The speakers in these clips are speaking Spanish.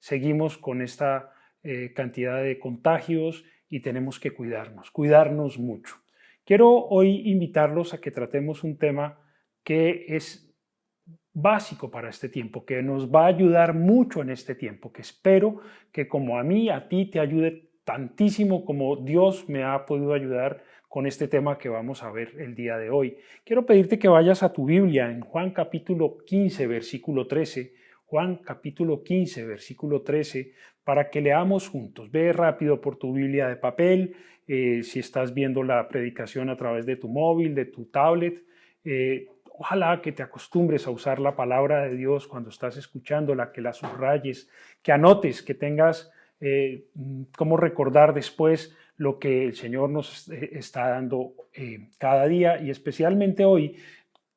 seguimos con esta cantidad de contagios y tenemos que cuidarnos mucho. Quiero hoy invitarlos a que tratemos un tema que es básico para este tiempo, que nos va a ayudar mucho en este tiempo, que espero que como a mí, a ti te ayude tantísimo como Dios me ha podido ayudar con este tema que vamos a ver el día de hoy. Quiero pedirte que vayas a tu Biblia en Juan capítulo 15, versículo 13, Juan capítulo 15, versículo 13, para que leamos juntos. Ve rápido por tu Biblia de papel, si estás viendo la predicación a través de tu móvil, de tu tablet, ojalá que te acostumbres a usar la palabra de Dios cuando estás escuchándola, que la subrayes, que anotes, que tengas cómo recordar después lo que el Señor nos está dando cada día y especialmente hoy.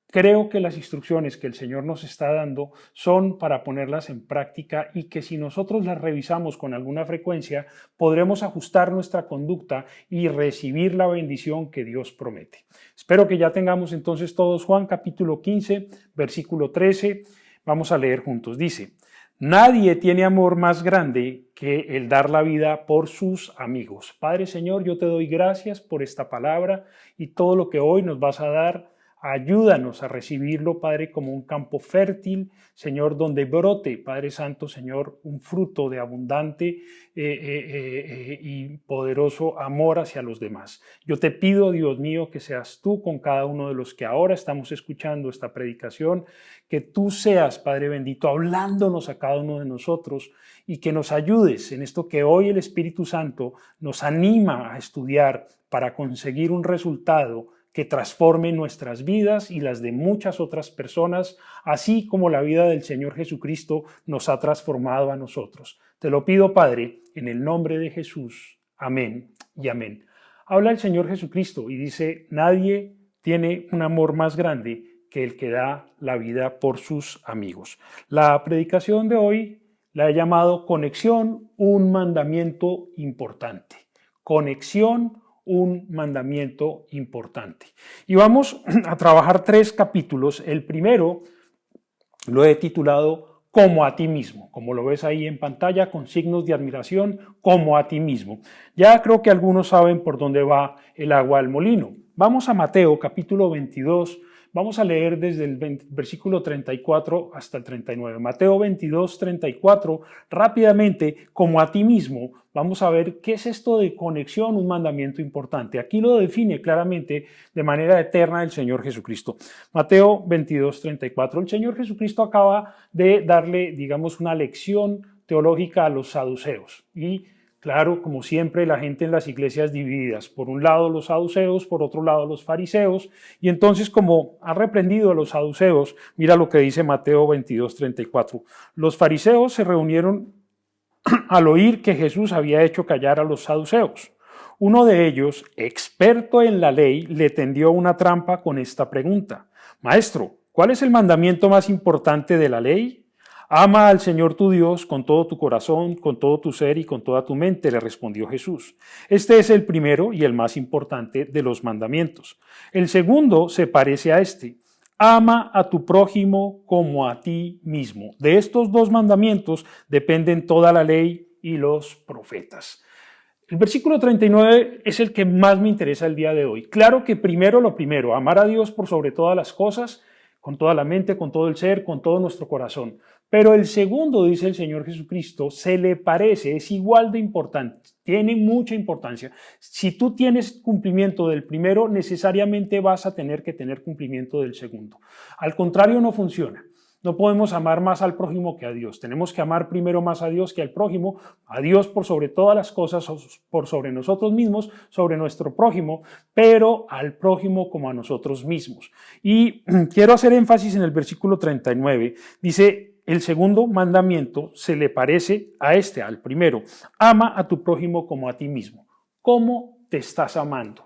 Creo que las instrucciones que el Señor nos está dando son para ponerlas en práctica y que si nosotros las revisamos con alguna frecuencia, podremos ajustar nuestra conducta y recibir la bendición que Dios promete. Espero que ya tengamos entonces todos Juan capítulo 15, versículo 13. Vamos a leer juntos. Dice: nadie tiene amor más grande que el dar la vida por sus amigos. Padre Señor, yo te doy gracias por esta palabra y todo lo que hoy nos vas a dar. Ayúdanos a recibirlo, Padre, como un campo fértil, Señor, donde brote, Padre Santo, Señor, un fruto de abundante y poderoso amor hacia los demás. Yo te pido, Dios mío, que seas tú con cada uno de los que ahora estamos escuchando esta predicación, que tú seas, Padre bendito, hablándonos a cada uno de nosotros y que nos ayudes en esto que hoy el Espíritu Santo nos anima a estudiar para conseguir un resultado que transforme nuestras vidas y las de muchas otras personas, así como la vida del Señor Jesucristo nos ha transformado a nosotros. Te lo pido, Padre, en el nombre de Jesús. Amén y amén. Habla el Señor Jesucristo y dice: nadie tiene un amor más grande que el que da la vida por sus amigos. La predicación de hoy la he llamado Conexión, un mandamiento importante. Conexión, un mandamiento importante. Y vamos a trabajar 3 capítulos. El primero lo he titulado Como a ti mismo, como lo ves ahí en pantalla con signos de admiración, como a ti mismo. Ya creo que algunos saben por dónde va el agua al molino. Vamos a Mateo capítulo 22, vamos a leer desde el versículo 34 hasta el 39. Mateo 22, 34, rápidamente, como a ti mismo. Vamos a ver qué es esto de conexión, un mandamiento importante. Aquí lo define claramente de manera eterna el Señor Jesucristo. Mateo 22, 34. El Señor Jesucristo acaba de darle, digamos, una lección teológica a los saduceos. Y claro, como siempre, la gente en las iglesias divididas. Por un lado los saduceos, por otro lado los fariseos. Y entonces, como ha reprendido a los saduceos, mira lo que dice Mateo 22, 34. Los fariseos se reunieron al oír que Jesús había hecho callar a los saduceos. Uno de ellos, experto en la ley, le tendió una trampa con esta pregunta: Maestro, ¿cuál es el mandamiento más importante de la ley? Ama al Señor tu Dios con todo tu corazón, con todo tu ser y con toda tu mente, le respondió Jesús. Este es el primero y el más importante de los mandamientos. El segundo se parece a este: ama a tu prójimo como a ti mismo. De estos 2 mandamientos dependen toda la ley y los profetas. El versículo 39 es el que más me interesa el día de hoy. Claro que primero lo primero, amar a Dios por sobre todas las cosas, con toda la mente, con todo el ser, con todo nuestro corazón. Pero el segundo, dice el Señor Jesucristo, se le parece, es igual de importante, tiene mucha importancia. Si tú tienes cumplimiento del primero, necesariamente vas a tener que tener cumplimiento del segundo. Al contrario, no funciona. No podemos amar más al prójimo que a Dios. Tenemos que amar primero más a Dios que al prójimo, a Dios por sobre todas las cosas, por sobre nosotros mismos, sobre nuestro prójimo, pero al prójimo como a nosotros mismos. Y quiero hacer énfasis en el versículo 39. Dice: el segundo mandamiento se le parece a este, al primero. Ama a tu prójimo como a ti mismo. ¿Cómo te estás amando?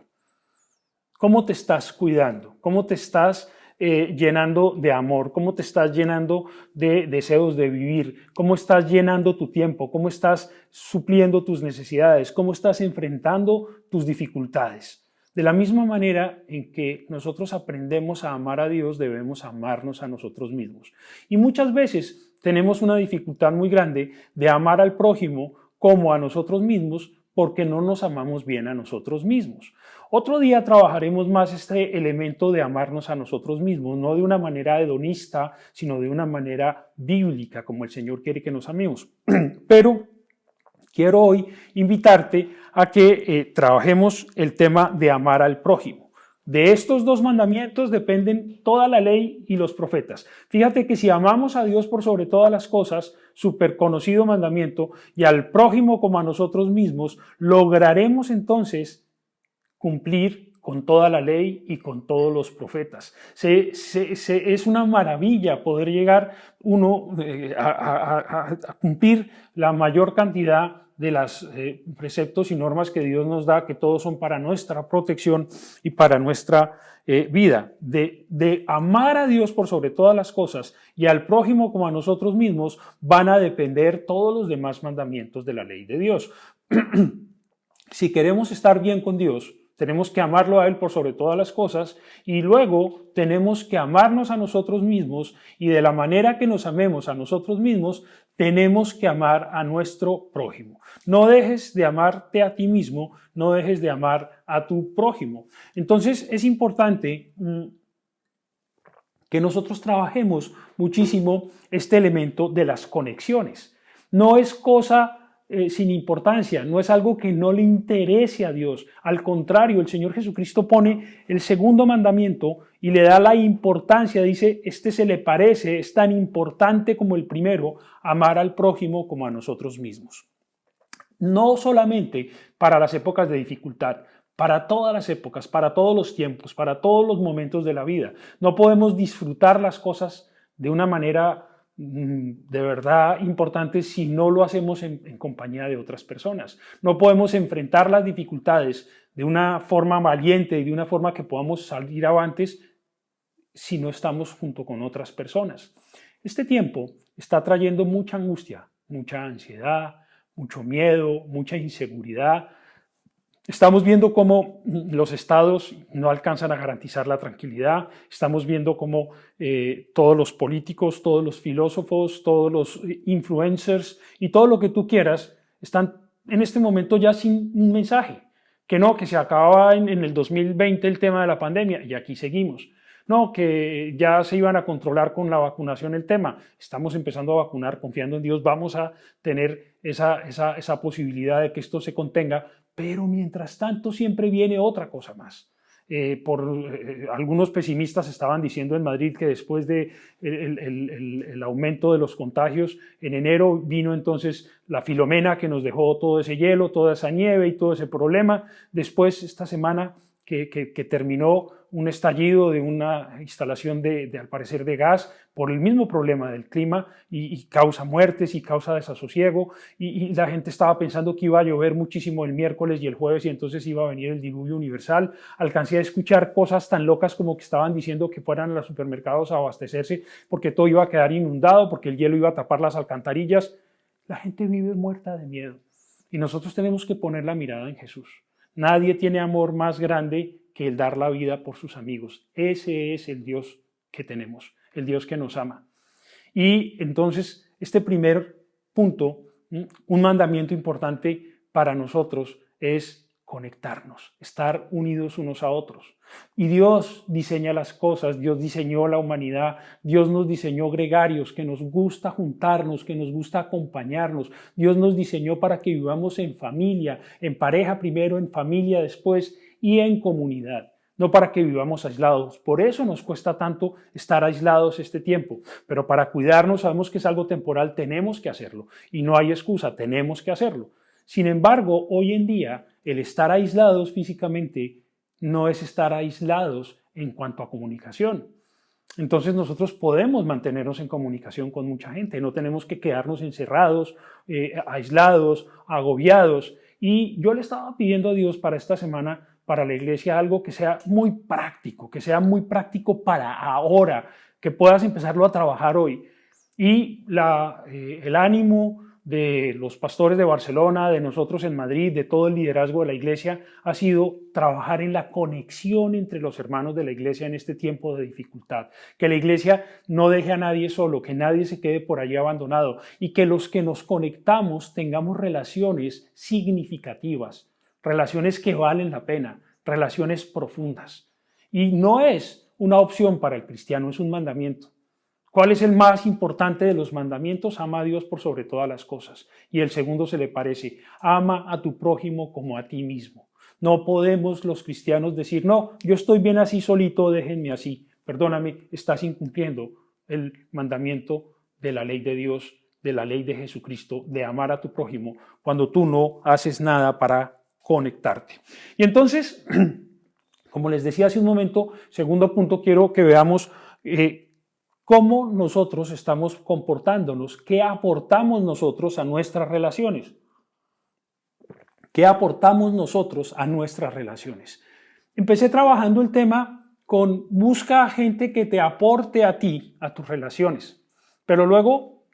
¿Cómo te estás cuidando? ¿Cómo te estás llenando de amor? ¿Cómo te estás llenando de deseos de vivir? ¿Cómo estás llenando tu tiempo? ¿Cómo estás supliendo tus necesidades? ¿Cómo estás enfrentando tus dificultades? De la misma manera en que nosotros aprendemos a amar a Dios, debemos amarnos a nosotros mismos. Y muchas veces tenemos una dificultad muy grande de amar al prójimo como a nosotros mismos porque no nos amamos bien a nosotros mismos. Otro día trabajaremos más este elemento de amarnos a nosotros mismos, no de una manera hedonista, sino de una manera bíblica, como el Señor quiere que nos amemos. Pero quiero hoy invitarte a que trabajemos el tema de amar al prójimo. De estos dos mandamientos dependen toda la ley y los profetas. Fíjate que si amamos a Dios por sobre todas las cosas, súper conocido mandamiento, y al prójimo como a nosotros mismos, lograremos entonces cumplir con toda la ley y con todos los profetas. Es una maravilla poder llegar uno a cumplir la mayor cantidad de los preceptos y normas que Dios nos da, que todos son para nuestra protección y para nuestra vida. De amar a Dios por sobre todas las cosas y al prójimo como a nosotros mismos van a depender todos los demás mandamientos de la ley de Dios. Si queremos estar bien con Dios, tenemos que amarlo a Él por sobre todas las cosas y luego tenemos que amarnos a nosotros mismos y de la manera que nos amemos a nosotros mismos, tenemos que amar a nuestro prójimo. No dejes de amarte a ti mismo, no dejes de amar a tu prójimo. Entonces es importante que nosotros trabajemos muchísimo este elemento de las conexiones. No es cosa sin importancia, no es algo que no le interese a Dios. Al contrario, el Señor Jesucristo pone el segundo mandamiento y le da la importancia, dice, este se le parece, es tan importante como el primero, amar al prójimo como a nosotros mismos. No solamente para las épocas de dificultad, para todas las épocas, para todos los tiempos, para todos los momentos de la vida. No podemos disfrutar las cosas de una manera de verdad importante si no lo hacemos en compañía de otras personas. No podemos enfrentar las dificultades de una forma valiente y de una forma que podamos salir avantes si no estamos junto con otras personas. Este tiempo está trayendo mucha angustia, mucha ansiedad, mucho miedo, mucha inseguridad. Estamos viendo cómo los estados no alcanzan a garantizar la tranquilidad, estamos viendo cómo todos los políticos, todos los filósofos, todos los influencers y todo lo que tú quieras están en este momento ya sin un mensaje, que no, que se acababa en el 2020 el tema de la pandemia y aquí seguimos. No, que ya se iban a controlar con la vacunación el tema. Estamos empezando a vacunar, confiando en Dios, vamos a tener esa posibilidad de que esto se contenga, pero mientras tanto siempre viene otra cosa más. Algunos pesimistas estaban diciendo en Madrid que después de el aumento de los contagios, en enero vino entonces la Filomena que nos dejó todo ese hielo, toda esa nieve y todo ese problema. Después, esta semana que terminó un estallido de una instalación al parecer de gas por el mismo problema del clima y causa muertes y causa desasosiego y la gente estaba pensando que iba a llover muchísimo el miércoles y el jueves y entonces iba a venir el diluvio universal. Alcancé a escuchar cosas tan locas como que estaban diciendo que fueran a los supermercados a abastecerse porque todo iba a quedar inundado, porque el hielo iba a tapar las alcantarillas. La gente vive muerta de miedo y nosotros tenemos que poner la mirada en Jesús. Nadie tiene amor más grande que el dar la vida por sus amigos. Ese es el Dios que tenemos, el Dios que nos ama. Y entonces, este primer punto, un mandamiento importante para nosotros es conectarnos, estar unidos unos a otros. Y Dios diseña las cosas, Dios diseñó la humanidad, Dios nos diseñó gregarios, que nos gusta juntarnos, que nos gusta acompañarnos. Dios nos diseñó para que vivamos en familia, en pareja primero, en familia después y en comunidad. No para que vivamos aislados. Por eso nos cuesta tanto estar aislados este tiempo. Pero para cuidarnos, sabemos que es algo temporal, tenemos que hacerlo. Y no hay excusa, tenemos que hacerlo. Sin embargo, hoy en día, el estar aislados físicamente no es estar aislados en cuanto a comunicación. Entonces nosotros podemos mantenernos en comunicación con mucha gente, no tenemos que quedarnos encerrados, aislados, agobiados. Y yo le estaba pidiendo a Dios para esta semana, para la iglesia, algo que sea muy práctico para ahora, que puedas empezarlo a trabajar hoy. Y el ánimo de los pastores de Barcelona, de nosotros en Madrid, de todo el liderazgo de la iglesia, ha sido trabajar en la conexión entre los hermanos de la iglesia en este tiempo de dificultad. Que la iglesia no deje a nadie solo, que nadie se quede por allí abandonado y que los que nos conectamos tengamos relaciones significativas, relaciones que valen la pena, relaciones profundas. Y no es una opción para el cristiano, es un mandamiento. ¿Cuál es el más importante de los mandamientos? Ama a Dios por sobre todas las cosas. Y el segundo se le parece, ama a tu prójimo como a ti mismo. No podemos los cristianos decir, no, yo estoy bien así solito, déjenme así. Perdóname, estás incumpliendo el mandamiento de la ley de Dios, de la ley de Jesucristo, de amar a tu prójimo, cuando tú no haces nada para conectarte. Y entonces, como les decía hace un momento, segundo punto, quiero que veamos cómo nosotros estamos comportándonos, qué aportamos nosotros a nuestras relaciones. ¿Qué aportamos nosotros a nuestras relaciones? Empecé trabajando el tema con busca a gente que te aporte a ti, a tus relaciones. Pero luego,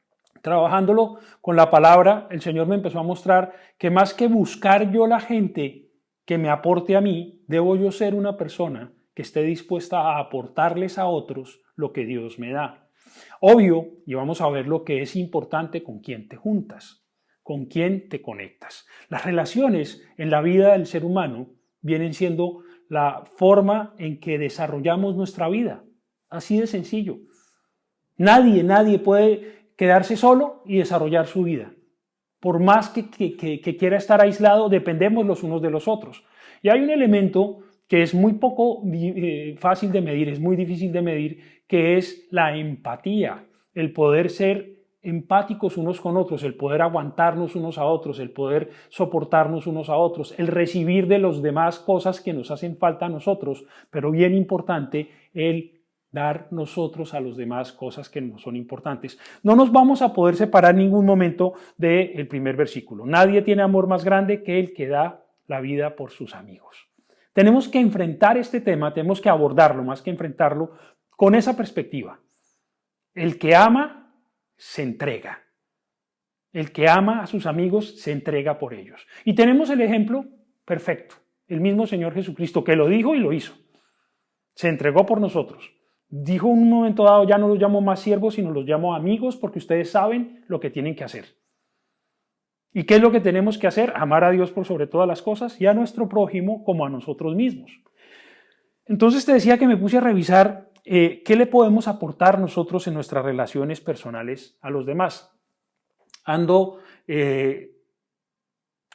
trabajándolo con la palabra, el Señor me empezó a mostrar que más que buscar yo la gente que me aporte a mí, debo yo ser una persona que esté dispuesta a aportarles a otros lo que Dios me da. Obvio, y vamos a ver lo que es importante con quién te juntas, con quién te conectas. Las relaciones en la vida del ser humano vienen siendo la forma en que desarrollamos nuestra vida. Así de sencillo. Nadie puede quedarse solo y desarrollar su vida. Por más que quiera estar aislado, dependemos los unos de los otros. Y hay un elemento que es muy poco fácil de medir, es muy difícil de medir, que es la empatía, el poder ser empáticos unos con otros, el poder aguantarnos unos a otros, el poder soportarnos unos a otros, el recibir de los demás cosas que nos hacen falta a nosotros, pero bien importante, el dar nosotros a los demás cosas que nos son importantes. No nos vamos a poder separar en ningún momento del primer versículo. Nadie tiene amor más grande que el que da la vida por sus amigos. Tenemos que enfrentar este tema, tenemos que abordarlo más que enfrentarlo con esa perspectiva. El que ama, se entrega. El que ama a sus amigos, se entrega por ellos. Y tenemos el ejemplo perfecto, el mismo Señor Jesucristo, que lo dijo y lo hizo. Se entregó por nosotros. Dijo en un momento dado, ya no los llamo más siervos, sino los llamo amigos, porque ustedes saben lo que tienen que hacer. ¿Y qué es lo que tenemos que hacer? Amar a Dios por sobre todas las cosas y a nuestro prójimo como a nosotros mismos. Entonces te decía que me puse a revisar qué le podemos aportar nosotros en nuestras relaciones personales a los demás. Ando,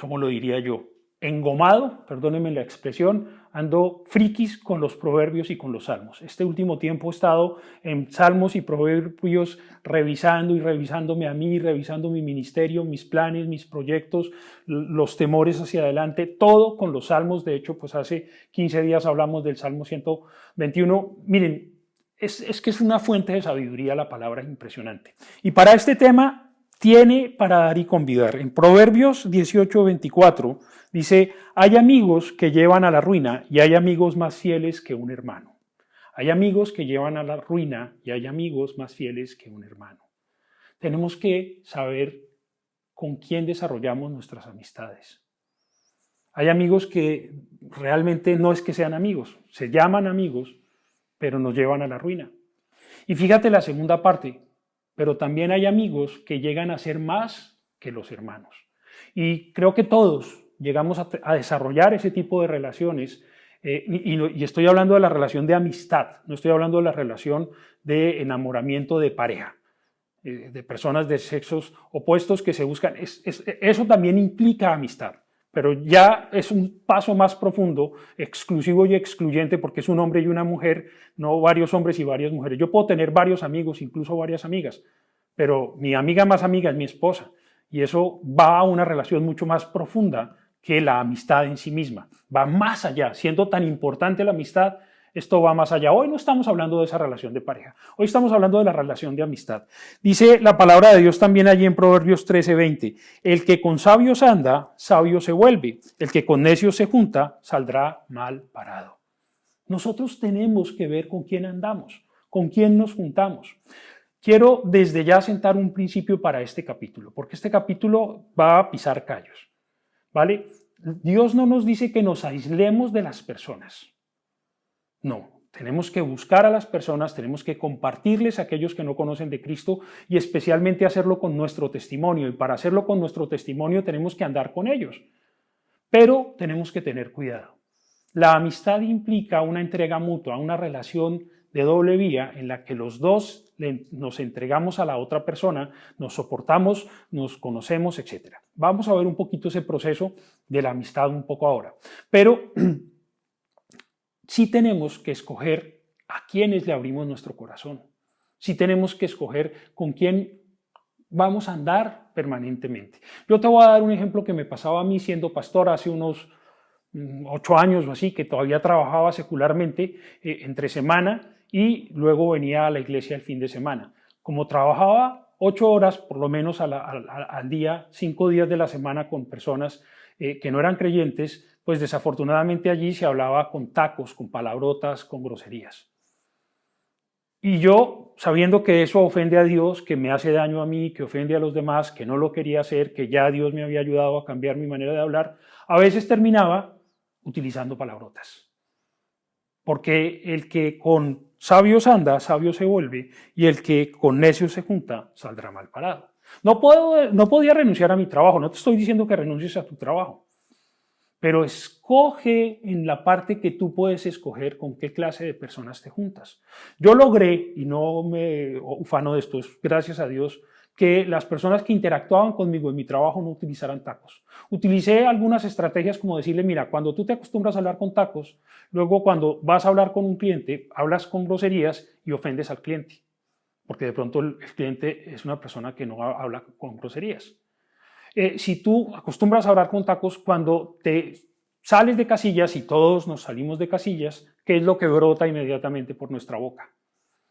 ¿cómo lo diría yo? Engomado, perdónenme la expresión, ando frikis con los proverbios y con los salmos. Este último tiempo he estado en salmos y proverbios revisando y revisándome a mí, revisando mi ministerio, mis planes, mis proyectos, los temores hacia adelante, todo con los salmos. De hecho, pues hace 15 días hablamos del Salmo 121. Miren, es que es una fuente de sabiduría la palabra, impresionante. Y para este tema tiene para dar y convidar. En Proverbios 18:24 dice, hay amigos que llevan a la ruina y hay amigos más fieles que un hermano. Hay amigos que llevan a la ruina y hay amigos más fieles que un hermano. Tenemos que saber con quién desarrollamos nuestras amistades. Hay amigos que realmente no es que sean amigos, se llaman amigos, pero nos llevan a la ruina. Y fíjate la segunda parte, pero también hay amigos que llegan a ser más que los hermanos. Y creo que todos llegamos a desarrollar ese tipo de relaciones, y estoy hablando de la relación de amistad, no estoy hablando de la relación de enamoramiento de pareja, de personas de sexos opuestos que se buscan. Eso también implica amistad, pero ya es un paso más profundo, exclusivo y excluyente, porque es un hombre y una mujer, no varios hombres y varias mujeres. Yo puedo tener varios amigos, incluso varias amigas, pero mi amiga más amiga es mi esposa, y eso va a una relación mucho más profunda que la amistad en sí misma. Va más allá, siendo tan importante la amistad, esto va más allá. Hoy no estamos hablando de esa relación de pareja, hoy estamos hablando de la relación de amistad. Dice la palabra de Dios también allí en Proverbios 13:20, el que con sabios anda, sabio se vuelve, el que con necios se junta, saldrá mal parado. Nosotros tenemos que ver con quién andamos, con quién nos juntamos. quiero desde ya sentar un principio para este capítulo, porque este capítulo va a pisar callos, ¿vale? Dios no nos dice que nos aislemos de las personas. No, tenemos que buscar a las personas, tenemos que compartirles a aquellos que no conocen de Cristo y especialmente hacerlo con nuestro testimonio. Y para hacerlo con nuestro testimonio tenemos que andar con ellos. Pero tenemos que tener cuidado. La amistad implica una entrega mutua, una relación de doble vía en la que los dos nos entregamos a la otra persona, nos soportamos, nos conocemos, etc. Vamos a ver un poquito ese proceso de la amistad un poco ahora. Pero sí tenemos que escoger a quiénes le abrimos nuestro corazón. Sí tenemos que escoger con quién vamos a andar permanentemente. Yo te voy a dar un ejemplo que me pasaba a mí siendo pastor hace unos 8 años o así, que todavía trabajaba secularmente entre semana y luego venía a la iglesia el fin de semana. Como trabajaba 8 horas por lo menos al día, 5 días de la semana con personas que no eran creyentes, pues desafortunadamente allí se hablaba con tacos, con palabrotas, con groserías. Y yo, sabiendo que eso ofende a Dios, que me hace daño a mí, que ofende a los demás, que no lo quería hacer, que ya Dios me había ayudado a cambiar mi manera de hablar, a veces terminaba utilizando palabrotas. Porque el que con sabios anda, sabio se vuelve, y el que con necios se junta, saldrá mal parado. No podía renunciar a mi trabajo, no te estoy diciendo que renuncies a tu trabajo, pero escoge en la parte que tú puedes escoger con qué clase de personas te juntas. Yo logré, y no me ufano de esto, gracias a Dios, que las personas que interactuaban conmigo en mi trabajo no utilizaran tacos. Utilicé algunas estrategias como decirle, mira, cuando tú te acostumbras a hablar con tacos, luego cuando vas a hablar con un cliente, hablas con groserías y ofendes al cliente, porque de pronto el cliente es una persona que no habla con groserías. Si tú acostumbras a hablar con tacos, cuando te sales de casillas, y todos nos salimos de casillas, ¿qué es lo que brota inmediatamente por nuestra boca?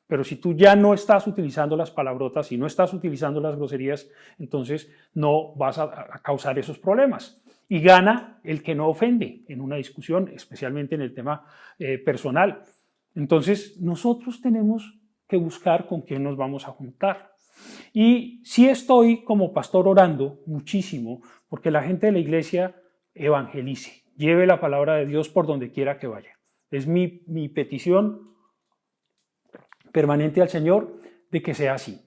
Pero si tú ya no estás utilizando las palabrotas y no estás utilizando las groserías, entonces no vas a causar esos problemas. Y gana el que no ofende en una discusión, especialmente en el tema personal. Entonces, nosotros tenemos que buscar con quién nos vamos a juntar. Y sí estoy como pastor orando muchísimo porque la gente de la iglesia evangelice, lleve la palabra de Dios por donde quiera que vaya. Es mi petición permanente al Señor de que sea así.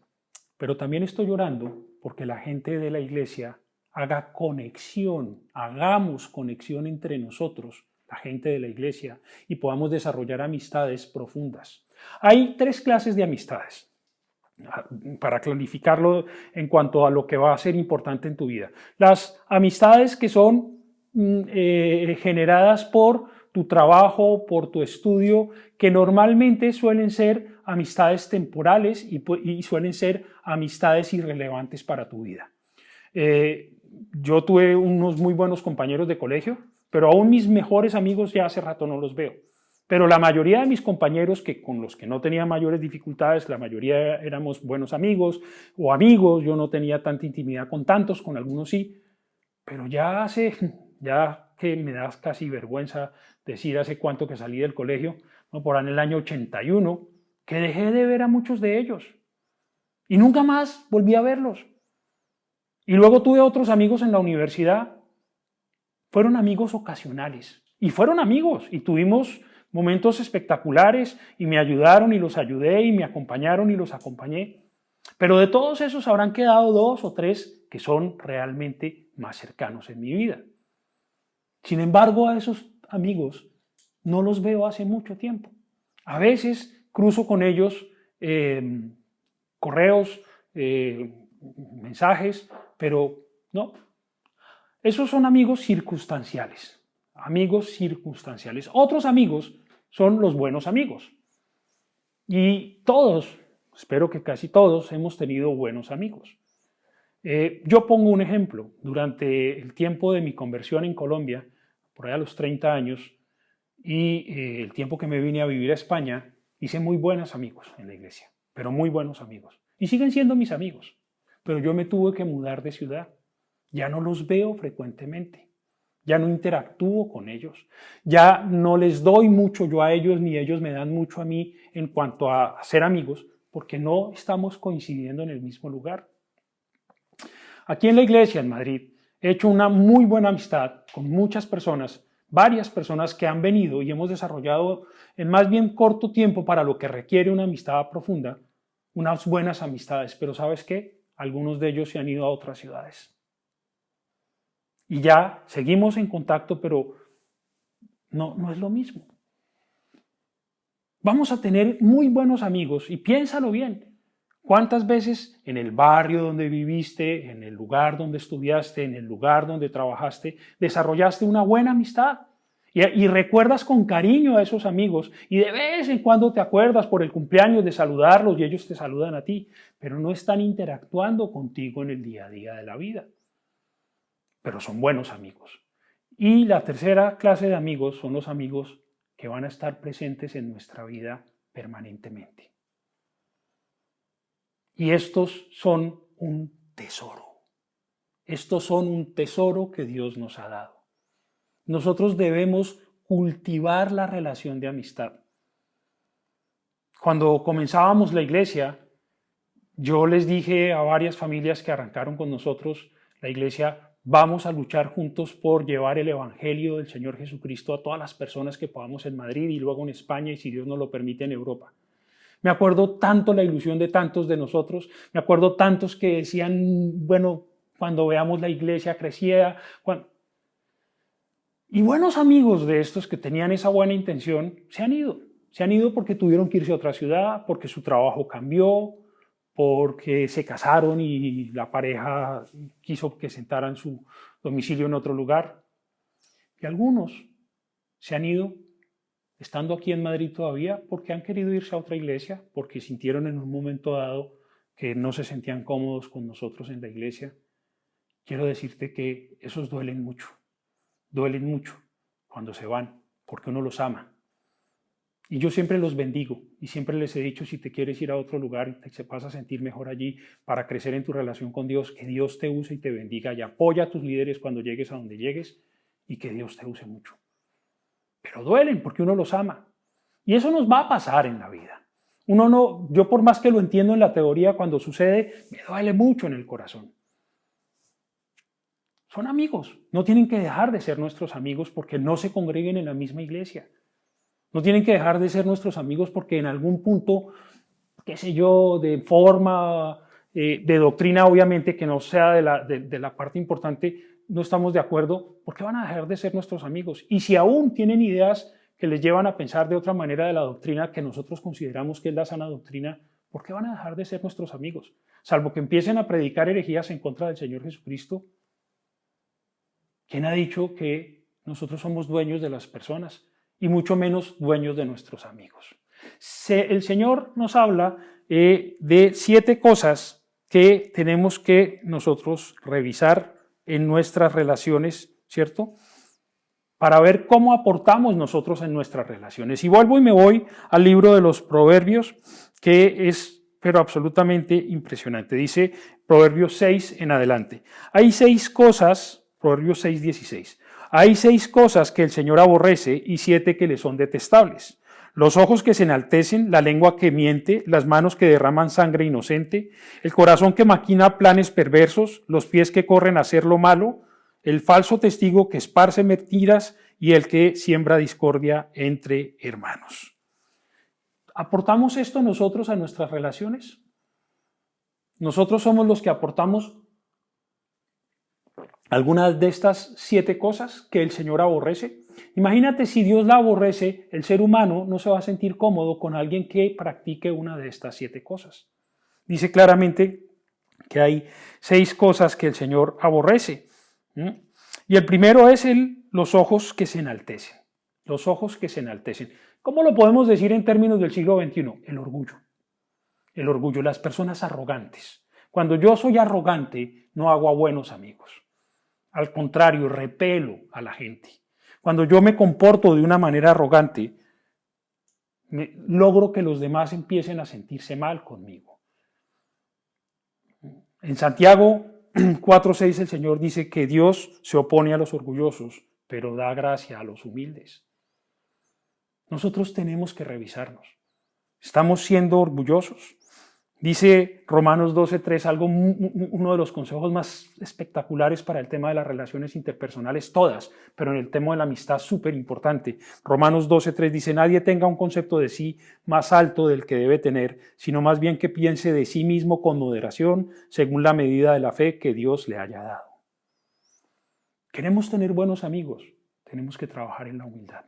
Pero también estoy orando porque la gente de la iglesia haga conexión, hagamos conexión entre nosotros, la gente de la iglesia, y podamos desarrollar amistades profundas. Hay 3 clases de amistades, para clarificarlo en cuanto a lo que va a ser importante en tu vida. Las amistades que son generadas por tu trabajo, por tu estudio, que normalmente suelen ser amistades temporales y suelen ser amistades irrelevantes para tu vida. Yo tuve unos muy buenos compañeros de colegio, pero aún mis mejores amigos ya hace rato no los veo. Pero la mayoría de mis compañeros con los que no tenía mayores dificultades, la mayoría éramos buenos amigos o amigos, yo no tenía tanta intimidad con tantos, con algunos sí, pero ya que me da casi vergüenza decir hace cuánto que salí del colegio, ¿no? Por ahí en el año 81, que dejé de ver a muchos de ellos y nunca más volví a verlos. Y luego tuve otros amigos en la universidad, fueron amigos ocasionales y fueron amigos y tuvimos momentos espectaculares y me ayudaron y los ayudé y me acompañaron y los acompañé. Pero de todos esos habrán quedado 2 o 3 que son realmente más cercanos en mi vida. Sin embargo, a esos amigos no los veo hace mucho tiempo. A veces cruzo con ellos correos, mensajes, pero no. Esos son amigos circunstanciales. Amigos circunstanciales. Otros amigos son los buenos amigos. Y todos, espero que casi todos, hemos tenido buenos amigos. Yo pongo un ejemplo. Durante el tiempo de mi conversión en Colombia, por allá a los 30 años, y el tiempo que me vine a vivir a España, hice muy buenos amigos en la iglesia, pero muy buenos amigos. Y siguen siendo mis amigos. Pero yo me tuve que mudar de ciudad. Ya no los veo frecuentemente. Ya no interactúo con ellos, ya no les doy mucho yo a ellos, ni ellos me dan mucho a mí en cuanto a ser amigos, porque no estamos coincidiendo en el mismo lugar. Aquí en la iglesia en Madrid he hecho una muy buena amistad con muchas personas, varias personas que han venido y hemos desarrollado en más bien corto tiempo para lo que requiere una amistad profunda, unas buenas amistades. Pero ¿sabes qué? Algunos de ellos se han ido a otras ciudades. Y ya seguimos en contacto, pero no es lo mismo. Vamos a tener muy buenos amigos y piénsalo bien. ¿Cuántas veces en el barrio donde viviste, en el lugar donde estudiaste, en el lugar donde trabajaste, desarrollaste una buena amistad? Y recuerdas con cariño a esos amigos y de vez en cuando te acuerdas por el cumpleaños de saludarlos y ellos te saludan a ti, pero no están interactuando contigo en el día a día de la vida. Pero son buenos amigos. Y la tercera clase de amigos son los amigos que van a estar presentes en nuestra vida permanentemente. Y estos son un tesoro. Estos son un tesoro que Dios nos ha dado. Nosotros debemos cultivar la relación de amistad. Cuando comenzábamos la iglesia, yo les dije a varias familias que arrancaron con nosotros la iglesia, vamos a luchar juntos por llevar el evangelio del Señor Jesucristo a todas las personas que podamos en Madrid y luego en España y si Dios nos lo permite en Europa. Me acuerdo tanto la ilusión de tantos de nosotros, me acuerdo tantos que decían, bueno, cuando veamos la iglesia crecía. Y buenos amigos de estos que tenían esa buena intención se han ido porque tuvieron que irse a otra ciudad, porque su trabajo cambió, porque se casaron y la pareja quiso que sentaran su domicilio en otro lugar. Y algunos se han ido estando aquí en Madrid todavía porque han querido irse a otra iglesia, porque sintieron en un momento dado que no se sentían cómodos con nosotros en la iglesia. Quiero decirte que esos duelen mucho cuando se van, porque uno los ama. Y yo siempre los bendigo y siempre les he dicho, si te quieres ir a otro lugar y te vas a sentir mejor allí para crecer en tu relación con Dios, que Dios te use y te bendiga y apoya a tus líderes cuando llegues a donde llegues y que Dios te use mucho. Pero duelen porque uno los ama. Y eso nos va a pasar en la vida. Yo por más que lo entiendo en la teoría, cuando sucede, me duele mucho en el corazón. Son amigos, no tienen que dejar de ser nuestros amigos porque no se congreguen en la misma iglesia. No tienen que dejar de ser nuestros amigos porque en algún punto, qué sé yo, de forma, de doctrina obviamente que no sea de la parte importante, no estamos de acuerdo, ¿por qué van a dejar de ser nuestros amigos? Y si aún tienen ideas que les llevan a pensar de otra manera de la doctrina que nosotros consideramos que es la sana doctrina, ¿por qué van a dejar de ser nuestros amigos? Salvo que empiecen a predicar herejías en contra del Señor Jesucristo. ¿Quién ha dicho que nosotros somos dueños de las personas? Y mucho menos dueños de nuestros amigos. El Señor nos habla de 7 cosas que tenemos que nosotros revisar en nuestras relaciones, ¿cierto? Para ver cómo aportamos nosotros en nuestras relaciones. Y vuelvo y me voy al libro de los Proverbios, que es, pero absolutamente impresionante. Dice Proverbios 6 en adelante. Hay 6 cosas, Proverbios 6, 16. Hay 6 cosas que el Señor aborrece y 7 que le son detestables. Los ojos que se enaltecen, la lengua que miente, las manos que derraman sangre inocente, el corazón que maquina planes perversos, los pies que corren a hacer lo malo, el falso testigo que esparce mentiras y el que siembra discordia entre hermanos. ¿Aportamos esto nosotros a nuestras relaciones? Nosotros somos los que aportamos algunas de estas 7 cosas que el Señor aborrece. Imagínate si Dios la aborrece, el ser humano no se va a sentir cómodo con alguien que practique una de estas 7 cosas. Dice claramente que hay 6 cosas que el Señor aborrece. Y el primero es los ojos que se enaltecen. Los ojos que se enaltecen. ¿Cómo lo podemos decir en términos del siglo XXI? El orgullo. El orgullo, las personas arrogantes. Cuando yo soy arrogante, no hago a buenos amigos. Al contrario, repelo a la gente. Cuando yo me comporto de una manera arrogante, logro que los demás empiecen a sentirse mal conmigo. En Santiago 4:6 el Señor dice que Dios se opone a los orgullosos, pero da gracia a los humildes. Nosotros tenemos que revisarnos. ¿Estamos siendo orgullosos? Dice Romanos 12:3 algo, uno de los consejos más espectaculares para el tema de las relaciones interpersonales, todas, pero en el tema de la amistad súper importante. Romanos 12:3 dice, nadie tenga un concepto de sí más alto del que debe tener, sino más bien que piense de sí mismo con moderación, según la medida de la fe que Dios le haya dado. Queremos tener buenos amigos, tenemos que trabajar en la humildad.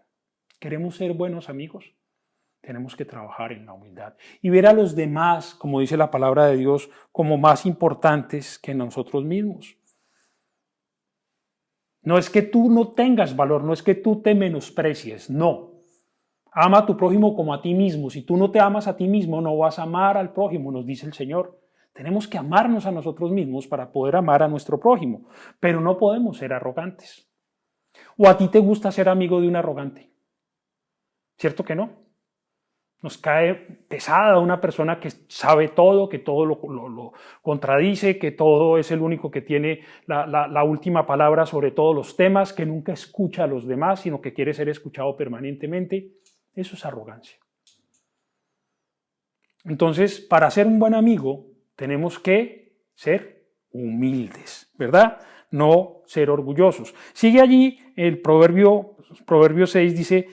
Queremos ser buenos amigos, tenemos que trabajar en la humildad y ver a los demás, como dice la palabra de Dios, como más importantes que nosotros mismos. No es que tú no tengas valor, no es que tú te menosprecies, no. Ama a tu prójimo como a ti mismo. Si tú no te amas a ti mismo, no vas a amar al prójimo, nos dice el Señor. Tenemos que amarnos a nosotros mismos para poder amar a nuestro prójimo, pero no podemos ser arrogantes. ¿O a ti te gusta ser amigo de un arrogante? ¿Cierto que no? Nos cae pesada una persona que sabe todo, que todo lo contradice, que todo es el único que tiene la última palabra sobre todos los temas, que nunca escucha a los demás, sino que quiere ser escuchado permanentemente. Eso es arrogancia. Entonces, para ser un buen amigo, tenemos que ser humildes, ¿verdad? No ser orgullosos. Sigue allí el Proverbio 6, dice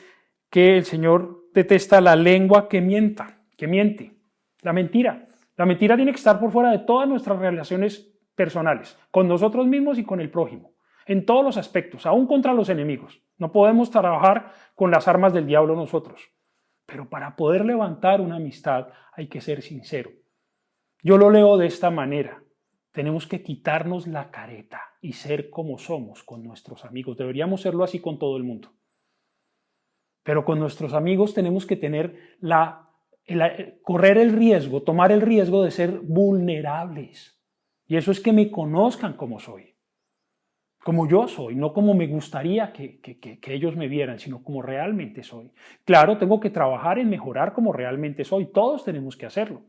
que el Señor detesta la lengua que miente, la mentira. La mentira tiene que estar por fuera de todas nuestras relaciones personales, con nosotros mismos y con el prójimo, en todos los aspectos, aún contra los enemigos. No podemos trabajar con las armas del diablo nosotros, pero para poder levantar una amistad hay que ser sincero. Yo lo leo de esta manera. Tenemos que quitarnos la careta y ser como somos con nuestros amigos. Deberíamos serlo así con todo el mundo. Pero con nuestros amigos tenemos que tener correr el riesgo, tomar el riesgo de ser vulnerables. Y eso es que me conozcan como soy, como yo soy, no como me gustaría que ellos me vieran, sino como realmente soy. Claro, tengo que trabajar en mejorar como realmente soy, todos tenemos que hacerlo.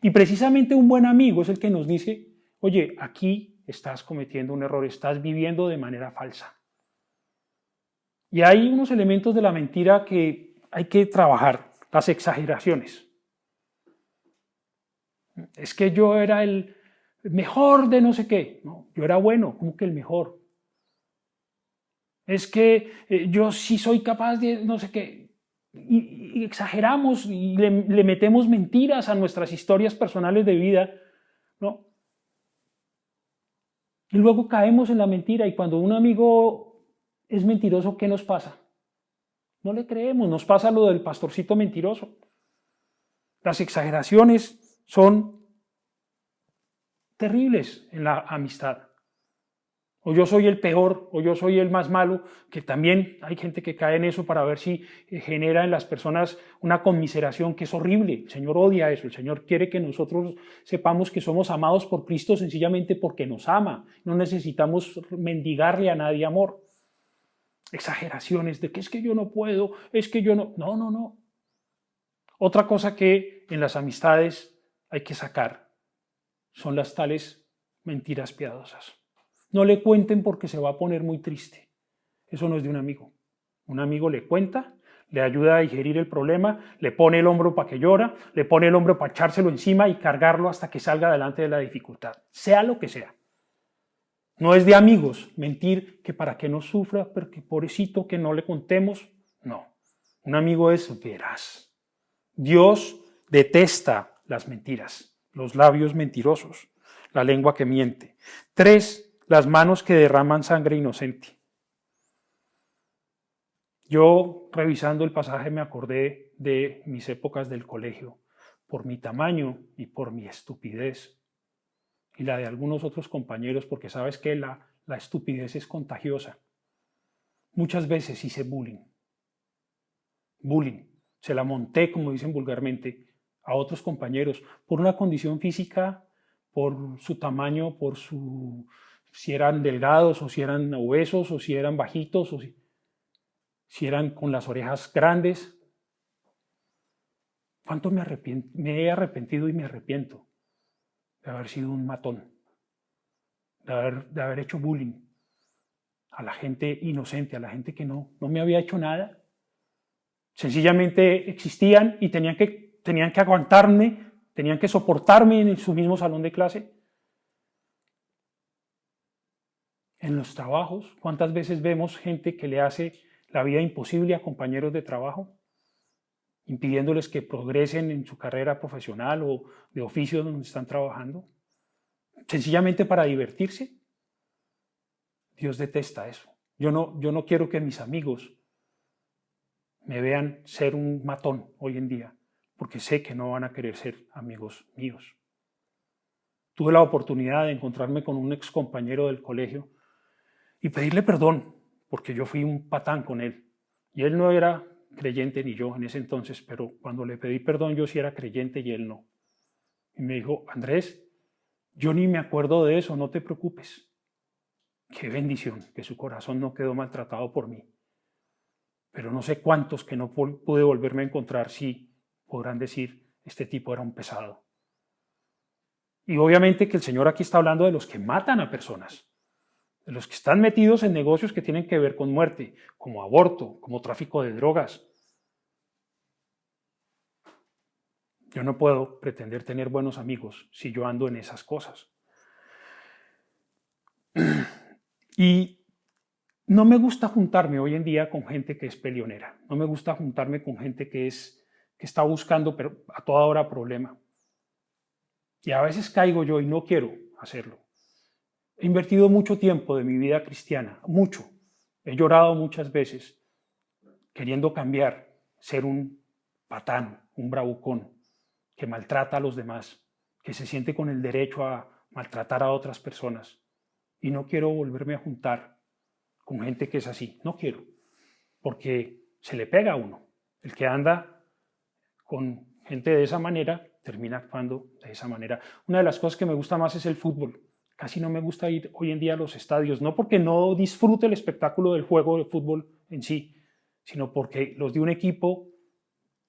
Y precisamente un buen amigo es el que nos dice, oye, aquí estás cometiendo un error, estás viviendo de manera falsa. Y hay unos elementos de la mentira que hay que trabajar, las exageraciones. Es que yo era el mejor de no sé qué. No, yo era bueno, como que el mejor. Es que yo sí soy capaz de no sé qué. Y exageramos y le metemos mentiras a nuestras historias personales de vida, ¿no? Y luego caemos en la mentira y cuando un amigo es mentiroso, ¿qué nos pasa? No le creemos, nos pasa lo del pastorcito mentiroso. Las exageraciones son terribles en la amistad. O yo soy el peor, o yo soy el más malo, que también hay gente que cae en eso para ver si genera en las personas una conmiseración que es horrible. El Señor odia eso, el Señor quiere que nosotros sepamos que somos amados por Cristo sencillamente porque nos ama. No necesitamos mendigarle a nadie amor. Exageraciones de que es que yo no puedo, es que yo no... No. Otra cosa que en las amistades hay que sacar son las tales mentiras piadosas. No le cuenten porque se va a poner muy triste. Eso no es de un amigo. Un amigo le cuenta, le ayuda a digerir el problema, le pone el hombro para que llora, le pone el hombro para echárselo encima y cargarlo hasta que salga adelante de la dificultad, sea lo que sea. No es de amigos mentir que para que no sufra, pero que pobrecito que no le contemos. No, un amigo es veraz. Dios detesta las mentiras, los labios mentirosos, la lengua que miente. 3, las manos que derraman sangre inocente. Yo, revisando el pasaje, me acordé de mis épocas del colegio, por mi tamaño y por mi estupidez, y la de algunos otros compañeros, porque sabes que la estupidez es contagiosa. Muchas veces hice bullying. Se la monté, como dicen vulgarmente, a otros compañeros por una condición física, por su tamaño, si eran delgados o si eran obesos o si eran bajitos o si eran con las orejas grandes. ¿Cuánto me he arrepentido y me arrepiento de haber sido un matón, de haber hecho bullying a la gente inocente, a la gente que no me había hecho nada? Sencillamente existían y tenían que aguantarme tenían que soportarme en su mismo salón de clase. En los trabajos, ¿cuántas veces vemos gente que le hace la vida imposible a compañeros de trabajo, impidiéndoles que progresen en su carrera profesional o de oficio donde están trabajando? Sencillamente para divertirse. Dios detesta eso. Yo no quiero que mis amigos me vean ser un matón hoy en día, porque sé que no van a querer ser amigos míos. Tuve la oportunidad de encontrarme con un ex compañero del colegio y pedirle perdón, porque yo fui un patán con él. Y él no era creyente ni yo en ese entonces, pero cuando le pedí perdón yo sí era creyente y él no. Y me dijo, Andrés, yo ni me acuerdo de eso, no te preocupes. Qué bendición que su corazón no quedó maltratado por mí. Pero no sé cuántos que no pude volverme a encontrar sí podrán decir, este tipo era un pesado. Y obviamente que el Señor aquí está hablando de los que matan a personas, de los que están metidos en negocios que tienen que ver con muerte, como aborto, como tráfico de drogas. Yo no puedo pretender tener buenos amigos si yo ando en esas cosas. Y no me gusta juntarme hoy en día con gente que es peleonera. No me gusta juntarme con gente que está buscando a toda hora problema. Y a veces caigo yo y no quiero hacerlo. He invertido mucho tiempo de mi vida cristiana, mucho. He llorado muchas veces queriendo cambiar, ser un patán, un bravucón, que maltrata a los demás, que se siente con el derecho a maltratar a otras personas. Y no quiero volverme a juntar con gente que es así. No quiero, porque se le pega a uno. El que anda con gente de esa manera termina actuando de esa manera. Una de las cosas que me gusta más es el fútbol. Casi no me gusta ir hoy en día a los estadios, no porque no disfrute el espectáculo del juego de fútbol en sí, sino porque los de un equipo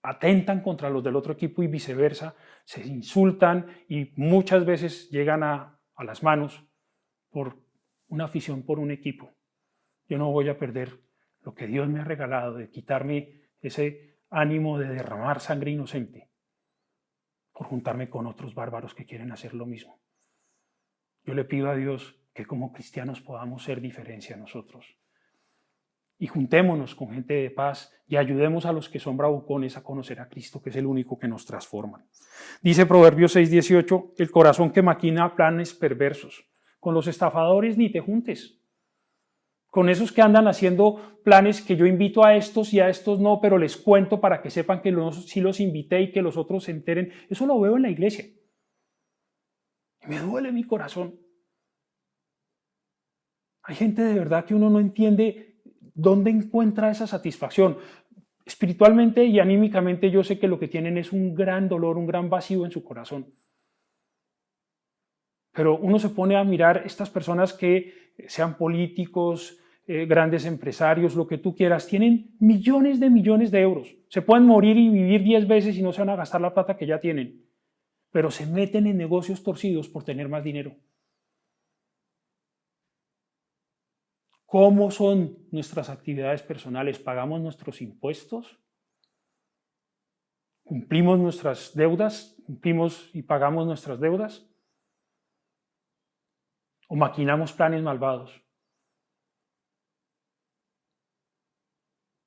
atentan contra los del otro equipo y viceversa, se insultan y muchas veces llegan a las manos por una afición por un equipo. Yo no voy a perder lo que Dios me ha regalado, de quitarme ese ánimo de derramar sangre inocente por juntarme con otros bárbaros que quieren hacer lo mismo. Yo le pido a Dios que como cristianos podamos ser diferencia nosotros. Y juntémonos con gente de paz y ayudemos a los que son bravucones a conocer a Cristo, que es el único que nos transforma. Dice Proverbios 6:18, el corazón que maquina planes perversos. Con los estafadores ni te juntes. Con esos que andan haciendo planes que yo invito a estos y a estos no, pero les cuento para que sepan que sí los invité y que los otros se enteren. Eso lo veo en la iglesia. Y me duele mi corazón. Hay gente de verdad que uno no entiende dónde encuentra esa satisfacción. Espiritualmente y anímicamente yo sé que lo que tienen es un gran dolor, un gran vacío en su corazón. Pero uno se pone a mirar estas personas que sean políticos, grandes empresarios, lo que tú quieras, tienen millones de euros. Se pueden morir y vivir 10 veces y no se van a gastar la plata que ya tienen. Pero se meten en negocios torcidos por tener más dinero. ¿Cómo son nuestras actividades personales? ¿Pagamos nuestros impuestos? ¿Cumplimos nuestras deudas? ¿Cumplimos y pagamos nuestras deudas? ¿O maquinamos planes malvados?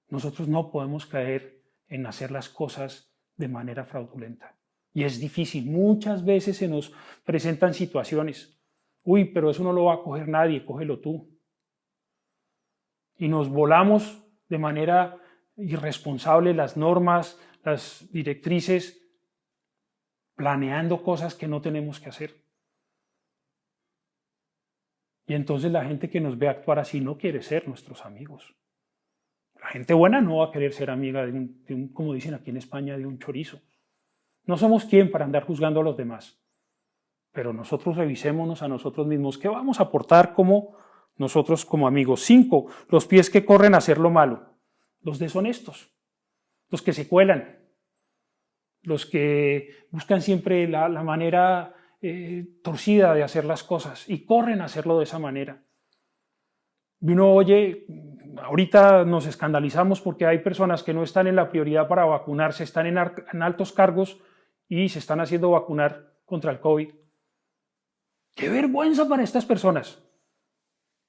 Nosotros no podemos caer en hacer las cosas de manera fraudulenta. Y es difícil. Muchas veces se nos presentan situaciones. Uy, pero eso no lo va a coger nadie, cógelo tú. Y nos volamos de manera irresponsable las normas, las directrices, planeando cosas que no tenemos que hacer. Y entonces la gente que nos ve actuar así no quiere ser nuestros amigos. La gente buena no va a querer ser amiga de un, como dicen aquí en España, de un chorizo. No somos quien para andar juzgando a los demás. Pero nosotros revisémonos a nosotros mismos. ¿Qué vamos a aportar como nosotros como amigos? 5. Los pies que corren a hacer lo malo. Los deshonestos. Los que se cuelan. Los que buscan siempre la manera torcida de hacer las cosas y corren a hacerlo de esa manera. Y uno oye, ahorita nos escandalizamos porque hay personas que no están en la prioridad para vacunarse, están en altos cargos y se están haciendo vacunar contra el COVID. ¡Qué vergüenza para estas personas!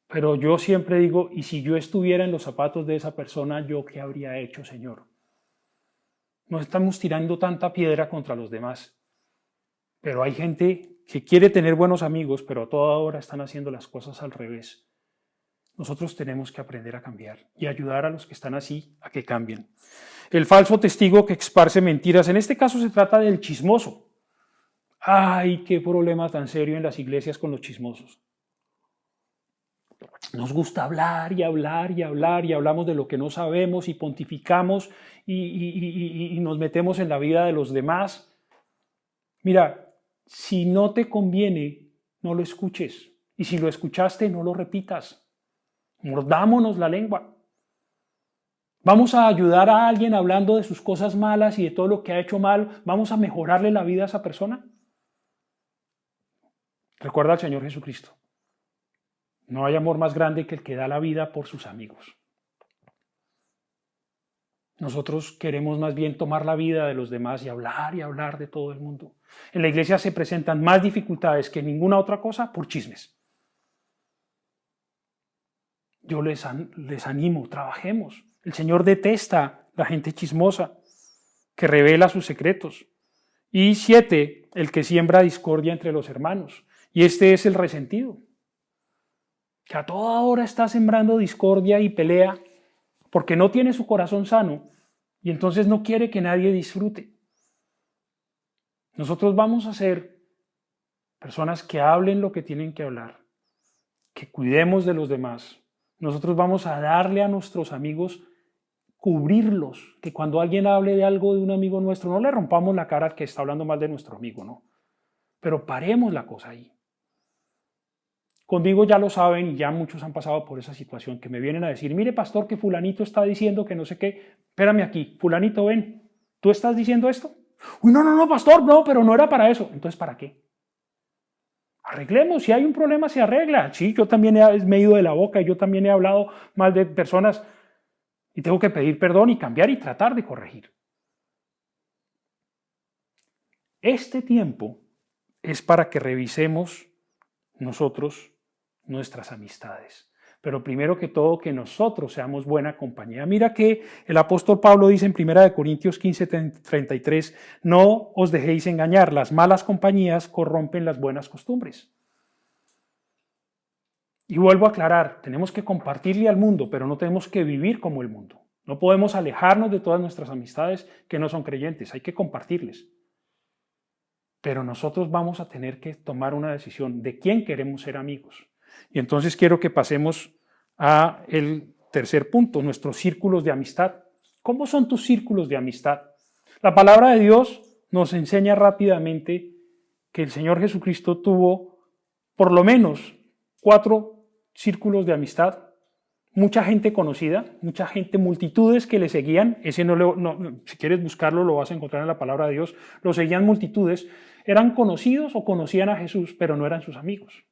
Pero yo siempre digo, ¿y si yo estuviera en los zapatos de esa persona, yo qué habría hecho, Señor? No estamos tirando tanta piedra contra los demás. Pero hay gente que quiere tener buenos amigos, pero a toda hora están haciendo las cosas al revés. Nosotros tenemos que aprender a cambiar y ayudar a los que están así a que cambien. El falso testigo que esparce mentiras, en este caso se trata del chismoso. ¡Ay, qué problema tan serio en las iglesias con los chismosos! Nos gusta hablar y hablar y hablar y hablamos de lo que no sabemos y pontificamos y nos metemos en la vida de los demás. Mira, si no te conviene, no lo escuches. Y si lo escuchaste, no lo repitas. Mordámonos la lengua. Vamos a ayudar a alguien hablando de sus cosas malas y de todo lo que ha hecho mal. ¿Vamos a mejorarle la vida a esa persona? Recuerda al Señor Jesucristo. No hay amor más grande que el que da la vida por sus amigos. Nosotros queremos más bien tomar la vida de los demás y hablar de todo el mundo. En la iglesia se presentan más dificultades que ninguna otra cosa por chismes. Yo les animo, trabajemos. El Señor detesta la gente chismosa que revela sus secretos. Y 7, el que siembra discordia entre los hermanos. Y este es el resentido, que a toda hora está sembrando discordia y pelea porque no tiene su corazón sano y entonces no quiere que nadie disfrute. Nosotros vamos a ser personas que hablen lo que tienen que hablar, que cuidemos de los demás. Nosotros vamos a darle a nuestros amigos, cubrirlos, que cuando alguien hable de algo de un amigo nuestro, no le rompamos la cara al que está hablando mal de nuestro amigo, no. Pero paremos la cosa ahí. Conmigo ya lo saben y ya muchos han pasado por esa situación, que me vienen a decir, mire pastor, que fulanito está diciendo que no sé qué, espérame aquí, fulanito ven, ¿tú estás diciendo esto? Uy, no, pastor, no, pero no era para eso. Entonces, ¿para qué? Arreglemos, si hay un problema se arregla. Sí, yo también me he ido de la boca y yo también he hablado mal de personas y tengo que pedir perdón y cambiar y tratar de corregir. Este tiempo es para que revisemos nosotros nuestras amistades. Pero primero que todo, que nosotros seamos buena compañía. Mira que el apóstol Pablo dice en 1 Corintios 15:33, no os dejéis engañar, las malas compañías corrompen las buenas costumbres. Y vuelvo a aclarar, tenemos que compartirle al mundo, pero no tenemos que vivir como el mundo. No podemos alejarnos de todas nuestras amistades que no son creyentes, hay que compartirles. Pero nosotros vamos a tener que tomar una decisión de quién queremos ser amigos. Y entonces quiero que pasemos a el tercer punto, nuestros círculos de amistad. ¿Cómo son tus círculos de amistad? La palabra de Dios nos enseña rápidamente que el Señor Jesucristo tuvo por lo menos 4 círculos de amistad. Mucha gente conocida, mucha gente, multitudes que le seguían. Ese si quieres buscarlo lo vas a encontrar en la palabra de Dios. Lo seguían multitudes. Eran conocidos o conocían a Jesús, pero no eran sus amigos.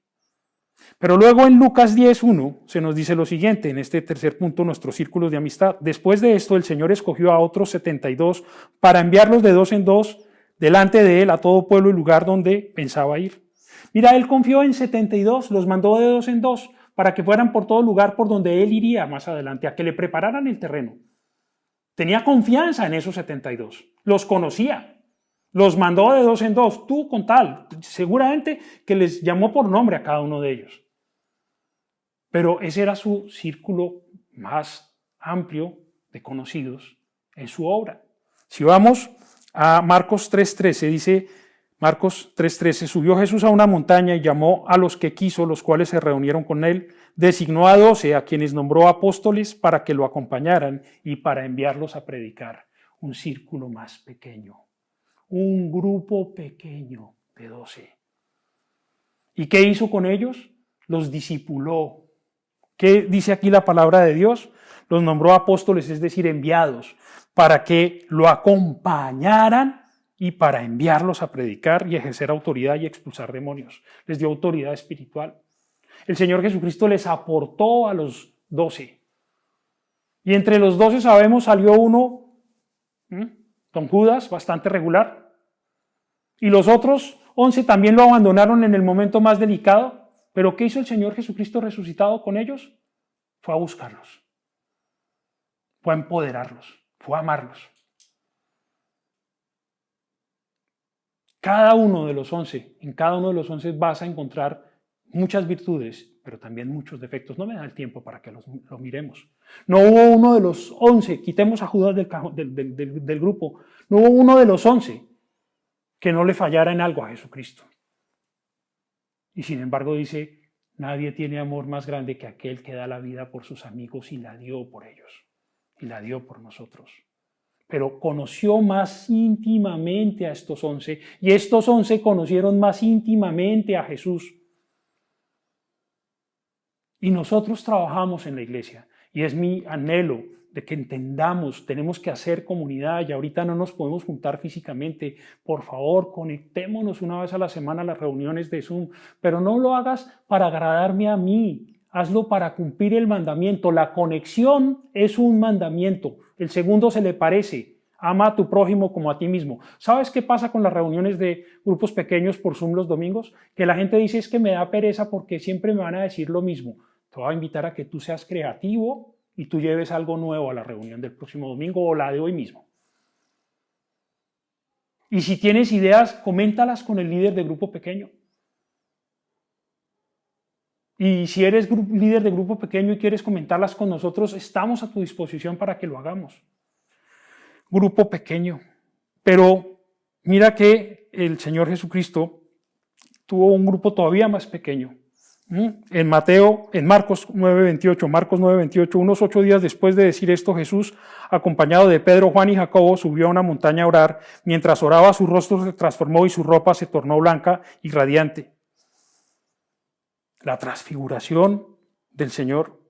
Pero luego en Lucas 10:1 se nos dice lo siguiente, en este tercer punto, nuestros círculos de amistad. Después de esto, el Señor escogió a otros 72 para enviarlos de 2 en 2 delante de él a todo pueblo y lugar donde pensaba ir. Mira, él confió en 72, los mandó de 2 en 2 para que fueran por todo lugar por donde él iría más adelante, a que le prepararan el terreno. Tenía confianza en esos 72, los conocía. Los mandó de 2 en 2, tú con tal, seguramente que les llamó por nombre a cada uno de ellos. Pero ese era su círculo más amplio de conocidos en su obra. Si vamos a Marcos 3:13, dice Marcos 3:13, subió Jesús a una montaña y llamó a los que quiso, los cuales se reunieron con él, designó a 12 a quienes nombró apóstoles para que lo acompañaran y para enviarlos a predicar. Un círculo más pequeño. Un grupo pequeño de 12. ¿Y qué hizo con ellos? Los discipuló. ¿Qué dice aquí la palabra de Dios? Los nombró apóstoles, es decir, enviados, para que lo acompañaran y para enviarlos a predicar y ejercer autoridad y expulsar demonios. Les dio autoridad espiritual. El Señor Jesucristo les aportó a los 12. Y entre los 12 sabemos salió uno, don Judas, bastante regular. Y los otros 11 también lo abandonaron en el momento más delicado. Pero ¿qué hizo el Señor Jesucristo resucitado con ellos? Fue a buscarlos, fue a empoderarlos, fue a amarlos. Cada uno de los 11, en cada uno de los 11 vas a encontrar muchas virtudes, pero también muchos defectos. No me da el tiempo para que lo miremos. No hubo uno de los 11, quitemos a Judas del grupo, no hubo uno de los 11 que no le fallara en algo a Jesucristo. Y sin embargo dice, nadie tiene amor más grande que aquel que da la vida por sus amigos y la dio por ellos, y la dio por nosotros. Pero conoció más íntimamente a estos 11, y estos 11 conocieron más íntimamente a Jesús. Y nosotros trabajamos en la iglesia, y es mi anhelo de que entendamos, tenemos que hacer comunidad, y ahorita no nos podemos juntar físicamente. Por favor, conectémonos una vez a la semana a las reuniones de Zoom, pero no lo hagas para agradarme a mí, hazlo para cumplir el mandamiento. La conexión es un mandamiento, el segundo se le parece. Ama a tu prójimo como a ti mismo. ¿Sabes qué pasa con las reuniones de grupos pequeños por Zoom los domingos? Que la gente dice, es que me da pereza porque siempre me van a decir lo mismo. Te voy a invitar a que tú seas creativo y tú lleves algo nuevo a la reunión del próximo domingo o la de hoy mismo. Y si tienes ideas, coméntalas con el líder de grupo pequeño. Y si eres líder de grupo pequeño y quieres comentarlas con nosotros, estamos a tu disposición para que lo hagamos. Grupo pequeño. Pero mira que el Señor Jesucristo tuvo un grupo todavía más pequeño. En Marcos 9:28, unos 8 días después de decir esto, Jesús, acompañado de Pedro, Juan y Jacobo, subió a una montaña a orar. Mientras oraba, su rostro se transformó y su ropa se tornó blanca y radiante. La transfiguración del Señor.